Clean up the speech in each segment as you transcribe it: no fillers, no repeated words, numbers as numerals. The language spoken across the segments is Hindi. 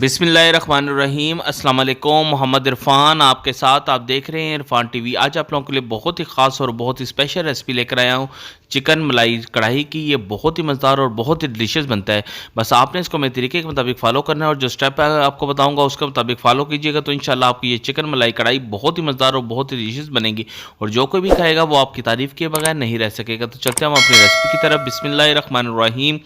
बिस्मिल्लाहिर्रहमानिर्रहीम। अस्सलाम वालेकुम। मोहम्मद इरफान आपके साथ, आप देख रहे हैं इरफान टीवी। आज आप लोगों के लिए बहुत ही ख़ास और बहुत ही स्पेशल रेसिपी लेकर आया हूँ चिकन मलाई कढ़ाई की। ये बहुत ही मज़ेदार और बहुत ही डिलीशियस बनता है। बस आपने इसको मेरे तरीके के मुताबिक फ़ॉलो करना है और जो स्टेप आपको बताऊँगा उसके मुताबिक फ़ॉलो कीजिएगा तो इंशाल्लाह आपकी ये चिकन मलाई कढ़ाई बहुत ही मज़ेदार और बहुत ही डिलीशियस बनेगी और जो कोई भी खाएगा वो आपकी तारीफ़ किए बगैर नहीं रह सकेगा। तो चलते हैं हम अपनी रेसिपी की तरफ। बिस्मिल्लाहिर्रहमानिर्रहीम।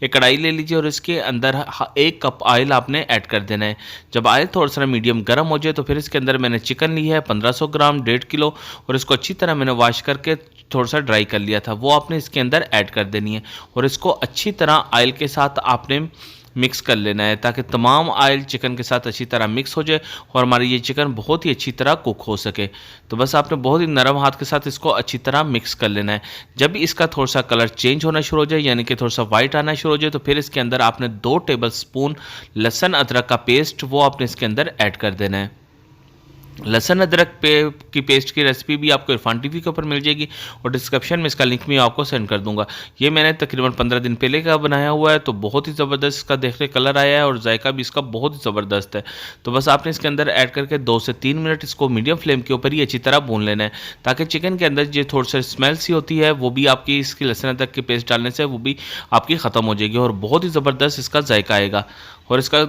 एक कढ़ाई ले लीजिए और इसके अंदर 1 कप ऑयल आपने ऐड कर देना है। जब ऑयल थोड़ा सा मीडियम गर्म हो जाए तो फिर इसके अंदर मैंने चिकन ली है 1500 ग्राम, 1.5 किलो, और इसको अच्छी तरह मैंने वॉश करके थोड़ा सा ड्राई कर लिया था, वो आपने इसके अंदर ऐड कर देनी है और इसको अच्छी तरह ऑयल के साथ आपने मिक्स कर लेना है ताकि तमाम ऑयल चिकन के साथ अच्छी तरह मिक्स हो जाए और हमारी ये चिकन बहुत ही अच्छी तरह कुक हो सके। तो बस आपने बहुत ही नरम हाथ के साथ इसको अच्छी तरह मिक्स कर लेना है। जब इसका थोड़ा सा कलर चेंज होना शुरू हो जाए यानी कि थोड़ा सा वाइट आना शुरू हो जाए तो फिर इसके अंदर आपने 2 टेबल स्पून लहसुन अदरक का पेस्ट वो आपने इसके अंदर ऐड कर देना है। लहसुन अदरक की पेस्ट की रेसिपी भी आपको इरफान टीवी के ऊपर मिल जाएगी और डिस्क्रिप्शन में इसका लिंक भी आपको सेंड कर दूंगा। ये मैंने तकरीबन 15 दिन पहले का बनाया हुआ है, तो बहुत ही ज़बरदस्त इसका देखने कलर आया है और जायका भी इसका बहुत ही ज़बरदस्त है। तो बस आपने इसके अंदर ऐड करके 2 से 3 मिनट इसको मीडियम फ्लेम के ऊपर ही अच्छी तरह भून लेना है ताकि चिकन के अंदर जो थोड़ी सी स्मेल सी होती है वो भी आपकी इसकी लहसुन अदरक की पेस्ट डालने से वो भी आपकी ख़त्म हो जाएगी और बहुत ही ज़बरदस्त इसका जायका आएगा। और इसका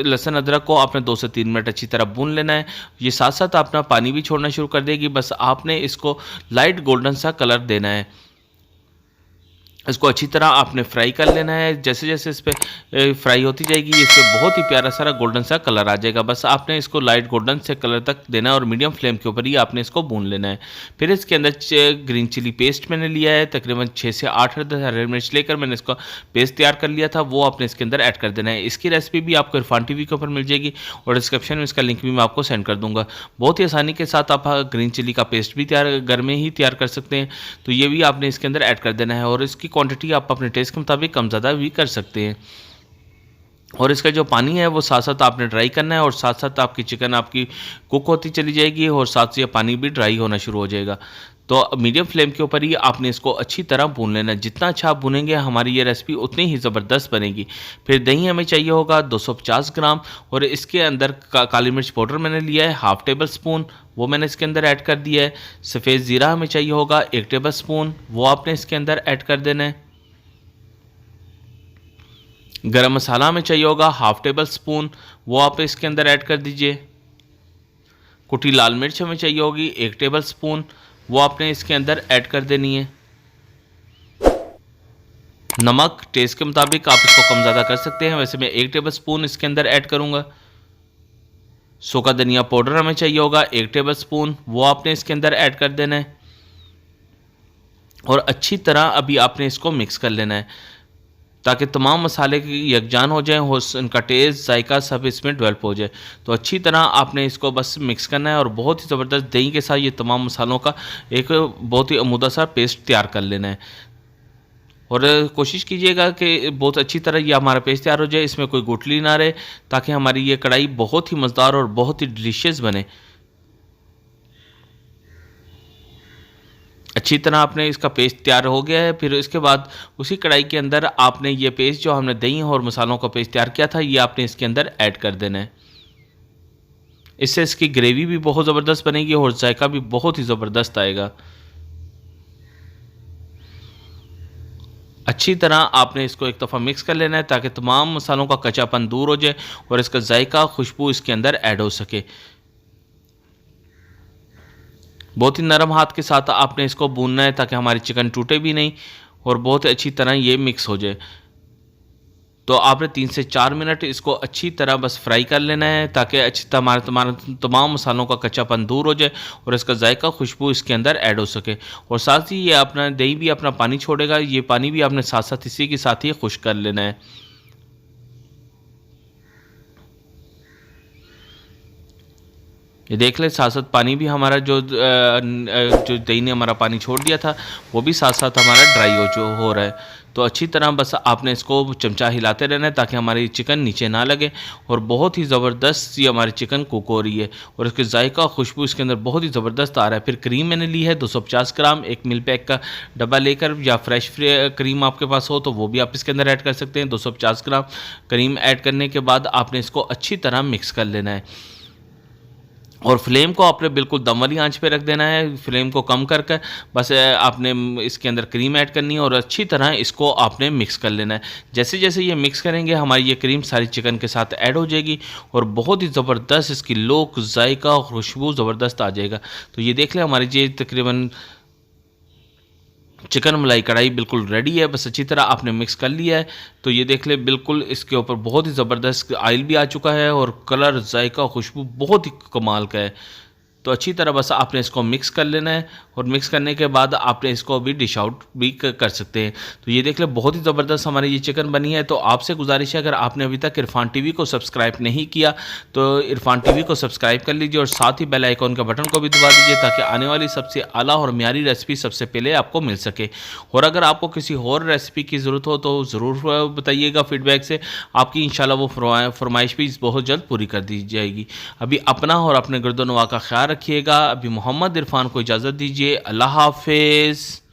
लहसुन अदरक को आपने 2 से 3 मिनट अच्छी तरह भून लेना है। ये साथ साथ अपना पानी भी छोड़ना शुरू कर देगी। बस आपने इसको लाइट गोल्डन सा कलर देना है। इसको अच्छी तरह आपने फ्राई कर लेना है। जैसे जैसे इस पर फ्राई होती जाएगी इस पर बहुत ही प्यारा सारा गोल्डन सा कलर आ जाएगा। बस आपने इसको लाइट गोल्डन से कलर तक देना है और मीडियम फ्लेम के ऊपर ही आपने इसको भून लेना है। फिर इसके अंदर ग्रीन चिली पेस्ट मैंने लिया है, तकरीबन 6 से 8 हरी मिर्च लेकर मैंने इसका पेस्ट तैयार कर लिया था, वो आपने इसके अंदर ऐड कर देना है। इसकी रेसिपी भी आपको इरफान टीवी के ऊपर मिल जाएगी और डिस्क्रिप्शन में इसका लिंक भी मैं आपको सेंड कर दूँगा। बहुत ही आसानी के साथ आप ग्रीन चिली का पेस्ट भी घर में ही तैयार कर सकते हैं, तो ये भी आपने इसके अंदर ऐड कर देना है और इसकी क्वांटिटी आप अपने टेस्ट के मुताबिक कम ज़्यादा भी कर सकते हैं। और इसका जो पानी है वो साथ साथ आपने ड्राई करना है और साथ साथ आपकी चिकन आपकी कुक होती चली जाएगी और साथ से ये पानी भी ड्राई होना शुरू हो जाएगा। तो मीडियम फ्लेम के ऊपर ही आपने इसको अच्छी तरह भून लेना है। जितना अच्छा आप भूनेंगे हमारी ये रेसिपी उतनी ही ज़बरदस्त बनेगी। फिर दही हमें चाहिए होगा 250 ग्राम और इसके अंदर काली मिर्च पाउडर मैंने लिया है 1/2 टेबल स्पून, वो मैंने इसके अंदर ऐड कर दिया है। सफ़ेद ज़ीरा हमें चाहिए होगा 1 टेबल स्पून, वो आपने इसके अंदर ऐड कर देना है। गरम मसाला हमें चाहिए होगा 1/2 टेबल स्पून, वो आप इसके अंदर ऐड कर दीजिए। कुटी लाल मिर्च हमें चाहिए होगी 1 टेबल स्पून, वो आपने इसके अंदर ऐड कर देनी है। नमक टेस्ट के मुताबिक आप इसको कम ज़्यादा कर सकते हैं, वैसे मैं 1 टेबल स्पून इसके अंदर ऐड करूँगा। सूखा धनिया पाउडर हमें चाहिए होगा 1 टेबल स्पून, वो आपने इसके अंदर ऐड कर देना है और अच्छी तरह अभी आपने इसको मिक्स कर लेना है ताकि तमाम मसाले की यकजान हो जाए और इनका टेस्ट जायका सब इसमें डेवलप हो जाए। तो अच्छी तरह आपने इसको बस मिक्स करना है और बहुत ही ज़बरदस्त दही के साथ ये तमाम मसालों का एक बहुत ही अमूदा सा पेस्ट तैयार कर लेना है। और कोशिश कीजिएगा कि बहुत अच्छी तरह ये हमारा पेस्ट तैयार हो जाए, इसमें कोई गुठली ना रहे ताकि हमारी ये कढ़ाई बहुत ही मज़ेदार और बहुत ही डिलीशियस बने। अच्छी तरह आपने इसका पेस्ट तैयार हो गया है। फिर इसके बाद उसी कढ़ाई के अंदर आपने ये पेस्ट जो हमने दही और मसालों का पेस्ट तैयार किया था ये आपने इसके अंदर ऐड कर देना है। इससे इसकी ग्रेवी भी बहुत ज़बरदस्त बनेगी और जायका भी बहुत ही ज़बरदस्त आएगा। अच्छी तरह आपने इसको एक दफ़ा मिक्स कर लेना है ताकि तमाम मसालों का कच्चापन दूर हो जाए और इसका जायका खुशबू इसके अंदर ऐड हो सके। बहुत ही नरम हाथ के साथ आपने इसको भूनना है ताकि हमारी चिकन टूटे भी नहीं और बहुत अच्छी तरह ये मिक्स हो जाए। तो आपने 3 से 4 मिनट इसको अच्छी तरह बस फ्राई कर लेना है ताकि अच्छी तरह तमाम मसालों का कच्चापन दूर हो जाए और इसका जायका खुशबू इसके अंदर ऐड हो सके। और साथ ही ये अपना दही भी अपना पानी छोड़ेगा, ये पानी भी आपने साथ साथ इसी के साथ ही खुश्क कर लेना है। ये देख ले साथ साथ पानी भी हमारा जो दही ने हमारा पानी छोड़ दिया था वो भी साथ साथ हमारा ड्राई हो रहा है। तो अच्छी तरह बस आपने इसको चमचा हिलाते रहना है ताकि हमारी चिकन नीचे ना लगे। और बहुत ही ज़बरदस्त ये हमारी चिकन कुक हो रही है और इसके जायका खुशबू इसके अंदर बहुत ही ज़बरदस्त आ रहा है। फिर क्रीम मैंने ली है 250 ग्राम, एक मिल पैक का डब्बा लेकर, या फ्रेश क्रीम आपके पास हो तो वो भी आप इसके अंदर ऐड कर सकते हैं। 250 ग्राम क्रीम ऐड करने के बाद आपने इसको अच्छी तरह मिक्स कर लेना है और फ्लेम को आपने बिल्कुल दम वाली आंच पे रख देना है। फ्लेम को कम कर कर बस आपने इसके अंदर क्रीम ऐड करनी है और अच्छी तरह इसको आपने मिक्स कर लेना है। जैसे जैसे ये मिक्स करेंगे हमारी ये क्रीम सारी चिकन के साथ ऐड हो जाएगी और बहुत ही ज़बरदस्त इसकी लुक, जायका, खुशबू ज़बरदस्त आ जाएगा। तो ये देख लें हमारी ये तकरीबन चिकन मलाई कढ़ाई बिल्कुल रेडी है, बस अच्छी तरह आपने मिक्स कर लिया है। तो ये देख ले बिल्कुल इसके ऊपर बहुत ही ज़बरदस्त ऑयल भी आ चुका है और कलर, जायका, खुशबू बहुत ही कमाल का है। तो अच्छी तरह बस आपने इसको मिक्स कर लेना है और मिक्स करने के बाद आपने इसको अभी डिश आउट भी कर सकते हैं। तो ये देख ले बहुत ही ज़बरदस्त हमारी ये चिकन बनी है। तो आपसे गुजारिश है अगर आपने अभी तक इरफान टीवी को सब्सक्राइब नहीं किया तो इरफान टीवी को सब्सक्राइब कर लीजिए और साथ ही बेल आइकॉन के बटन को भी दबा दीजिए ताकि आने वाली सबसे आला और म्यारी रेसिपी सबसे पहले आपको मिल सके। और अगर आपको किसी और रेसिपी की ज़रूरत हो तो ज़रूर बताइएगा फीडबैक से, आपकी इंशाल्लाह वो फरमाइश भी बहुत जल्द पूरी कर दी जाएगी। अभी अपना और अपने गर्दो नवा का ख्याल रखिएगा। अभी मोहम्मद इरफान को इजाज़त दीजिए। अल्लाह हाफिज़।